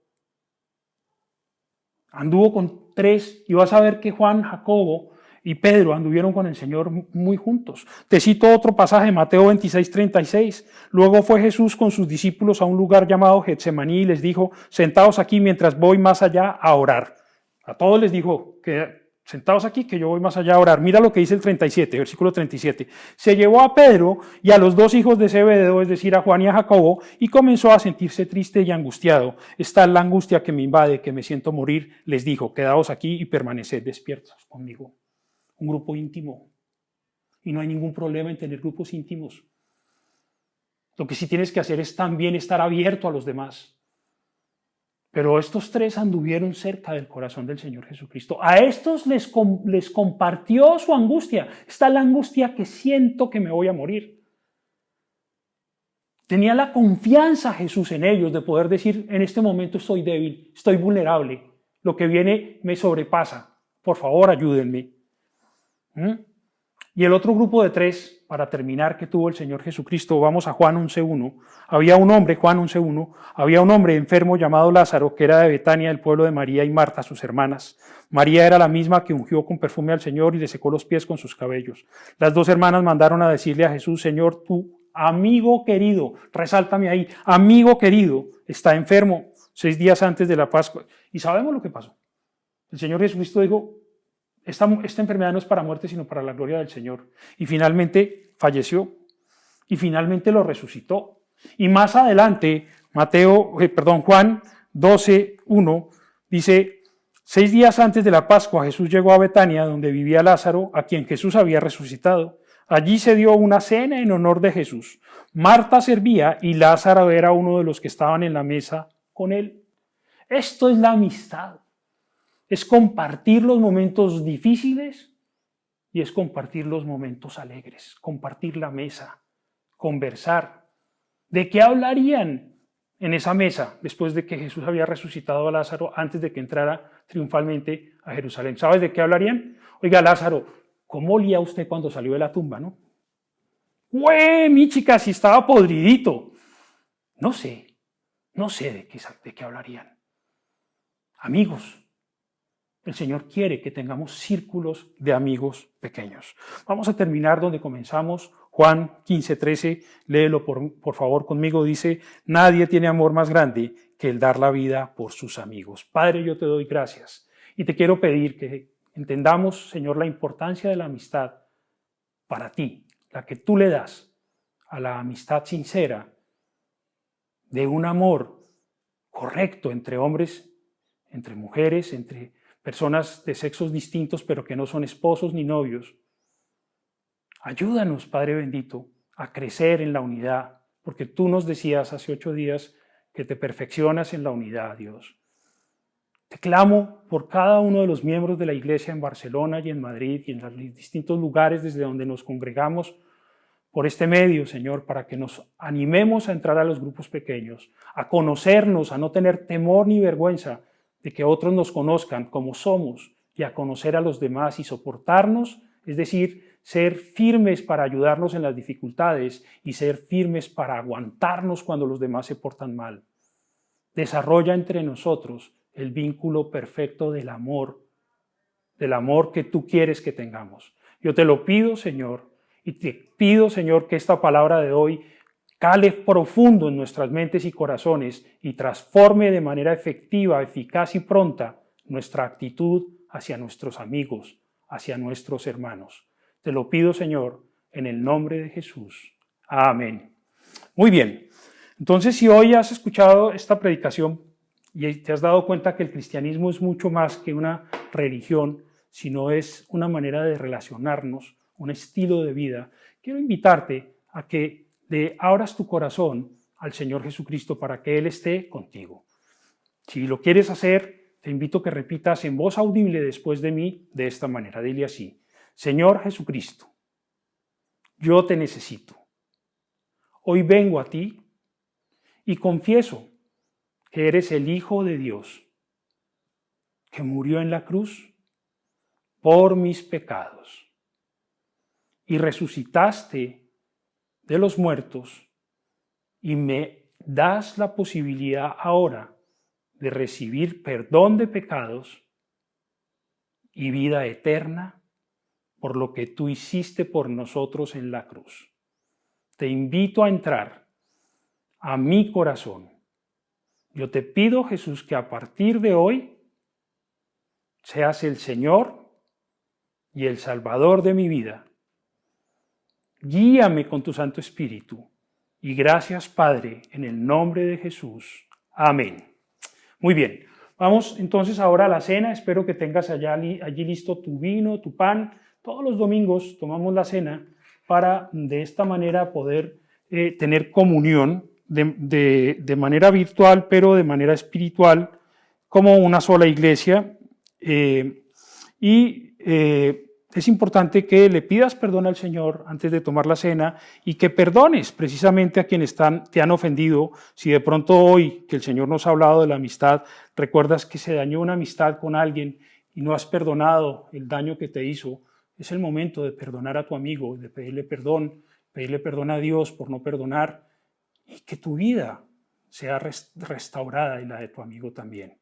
Anduvo con 3, y vas a ver que Juan, Jacobo y Pedro anduvieron con el Señor muy juntos. Te cito otro pasaje, Mateo 26:36. Luego fue Jesús con sus discípulos a un lugar llamado Getsemaní y les dijo, sentaos aquí mientras voy más allá a orar. A todos les dijo, que sentaos aquí que yo voy más allá a orar. Mira lo que dice el 37, versículo 37. Se llevó a Pedro y a los 2 hijos de Zebedeo, es decir, a Juan y a Jacobo, y comenzó a sentirse triste y angustiado. Esta es la angustia que me invade, que me siento morir. Les dijo, quedaos aquí y permaneced despiertos conmigo. Un grupo íntimo. Y no hay ningún problema en tener grupos íntimos. Lo que sí tienes que hacer es también estar abierto a los demás. Pero estos 3 anduvieron cerca del corazón del Señor Jesucristo. A estos les compartió su angustia. Esta es la angustia que siento que me voy a morir. Tenía la confianza Jesús en ellos de poder decir, en este momento estoy débil, estoy vulnerable. Lo que viene me sobrepasa. Por favor, ayúdenme. Y el otro grupo de 3, para terminar, que tuvo el Señor Jesucristo, vamos a Juan 11:1. Juan 11:1, había un hombre enfermo llamado Lázaro, que era de Betania, del pueblo de María y Marta, sus hermanas. María era la misma que ungió con perfume al Señor y le secó los pies con sus cabellos. Las 2 hermanas mandaron a decirle a Jesús, Señor, tu amigo querido, resáltame ahí, amigo querido, está enfermo, 6 días antes de la Pascua. Y sabemos lo que pasó. El Señor Jesucristo dijo, esta enfermedad no es para muerte, sino para la gloria del Señor. Y finalmente falleció. Y finalmente lo resucitó. Y más adelante, Juan 12:1 dice, 6 días antes de la Pascua, Jesús llegó a Betania, donde vivía Lázaro, a quien Jesús había resucitado. Allí se dio una cena en honor de Jesús. Marta servía y Lázaro era uno de los que estaban en la mesa con él. Esto es la amistad. Es compartir los momentos difíciles y es compartir los momentos alegres, compartir la mesa, conversar. ¿De qué hablarían en esa mesa después de que Jesús había resucitado a Lázaro antes de que entrara triunfalmente a Jerusalén? ¿Sabes de qué hablarían? Oiga, Lázaro, ¿cómo olía usted cuando salió de la tumba, no? ¡Güey, mi chica, si estaba podridito! No sé de qué hablarían. Amigos. El Señor quiere que tengamos círculos de amigos pequeños. Vamos a terminar donde comenzamos. Juan 15:13, léelo por favor conmigo, dice, nadie tiene amor más grande que el dar la vida por sus amigos. Padre, yo te doy gracias y te quiero pedir que entendamos, Señor, la importancia de la amistad para ti, la que tú le das a la amistad sincera, de un amor correcto entre hombres, entre mujeres, entre personas de sexos distintos, pero que no son esposos ni novios. Ayúdanos, Padre bendito, a crecer en la unidad, porque tú nos decías hace 8 días que te perfeccionas en la unidad, Dios. Te clamo por cada uno de los miembros de la iglesia en Barcelona y en Madrid y en los distintos lugares desde donde nos congregamos por este medio, Señor, para que nos animemos a entrar a los grupos pequeños, a conocernos, a no tener temor ni vergüenza de que otros nos conozcan como somos y a conocer a los demás y soportarnos, es decir, ser firmes para ayudarnos en las dificultades y ser firmes para aguantarnos cuando los demás se portan mal. Desarrolla entre nosotros el vínculo perfecto del amor que tú quieres que tengamos. Yo te lo pido, Señor, y te pido, Señor, que esta palabra de hoy cale profundo en nuestras mentes y corazones y transforme de manera efectiva, eficaz y pronta nuestra actitud hacia nuestros amigos, hacia nuestros hermanos. Te lo pido, Señor, en el nombre de Jesús. Amén. Muy bien. Entonces, si hoy has escuchado esta predicación y te has dado cuenta que el cristianismo es mucho más que una religión, sino es una manera de relacionarnos, un estilo de vida, quiero invitarte a que le abras tu corazón al Señor Jesucristo para que Él esté contigo. Si lo quieres hacer, te invito a que repitas en voz audible después de mí de esta manera. Dile así: Señor Jesucristo, yo te necesito. Hoy vengo a ti y confieso que eres el Hijo de Dios, que murió en la cruz por mis pecados y resucitaste de los muertos y me das la posibilidad ahora de recibir perdón de pecados y vida eterna por lo que tú hiciste por nosotros en la cruz. Te invito a entrar a mi corazón. Yo te pido, Jesús, que a partir de hoy seas el Señor y el Salvador de mi vida. Guíame con tu Santo Espíritu. Y gracias, Padre, en el nombre de Jesús. Amén. Muy bien, vamos entonces ahora a la cena. Espero que tengas allí listo tu vino, tu pan. Todos los domingos tomamos la cena para de esta manera poder tener comunión de manera virtual, pero de manera espiritual, como una sola iglesia. Es importante que le pidas perdón al Señor antes de tomar la cena y que perdones precisamente a quienes te han ofendido. Si de pronto hoy que el Señor nos ha hablado de la amistad, recuerdas que se dañó una amistad con alguien y no has perdonado el daño que te hizo, es el momento de perdonar a tu amigo, de pedirle perdón a Dios por no perdonar y que tu vida sea restaurada y la de tu amigo también.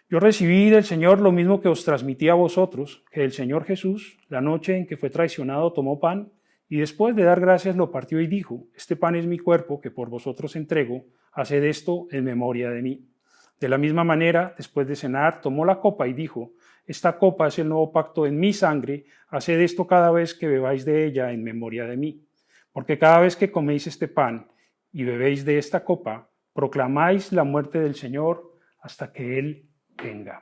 Yo recibí del Señor lo mismo que os transmití a vosotros, que el Señor Jesús, la noche en que fue traicionado, tomó pan y después de dar gracias lo partió y dijo: este pan es mi cuerpo que por vosotros entrego, haced esto en memoria de mí. De la misma manera, después de cenar, tomó la copa y dijo: esta copa es el nuevo pacto en mi sangre, haced esto cada vez que bebáis de ella en memoria de mí. Porque cada vez que coméis este pan y bebéis de esta copa, proclamáis la muerte del Señor hasta que Él venga.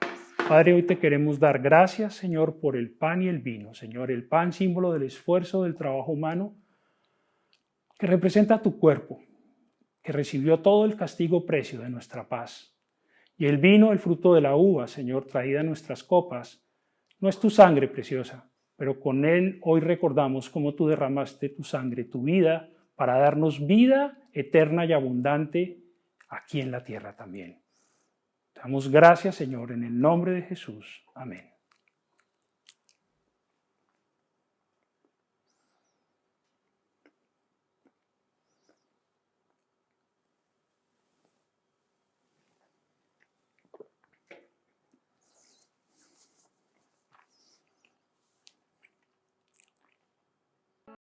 Padre, hoy te queremos dar gracias, Señor, por el pan y el vino. Señor, el pan, símbolo del esfuerzo, del trabajo humano, que representa tu cuerpo, que recibió todo el castigo precio de nuestra paz. Y el vino, el fruto de la uva, Señor, traída en nuestras copas, no es tu sangre preciosa, pero con él hoy recordamos cómo tú derramaste tu sangre, tu vida, para darnos vida eterna y abundante aquí en la tierra también. Damos gracias, Señor, en el nombre de Jesús. Amén.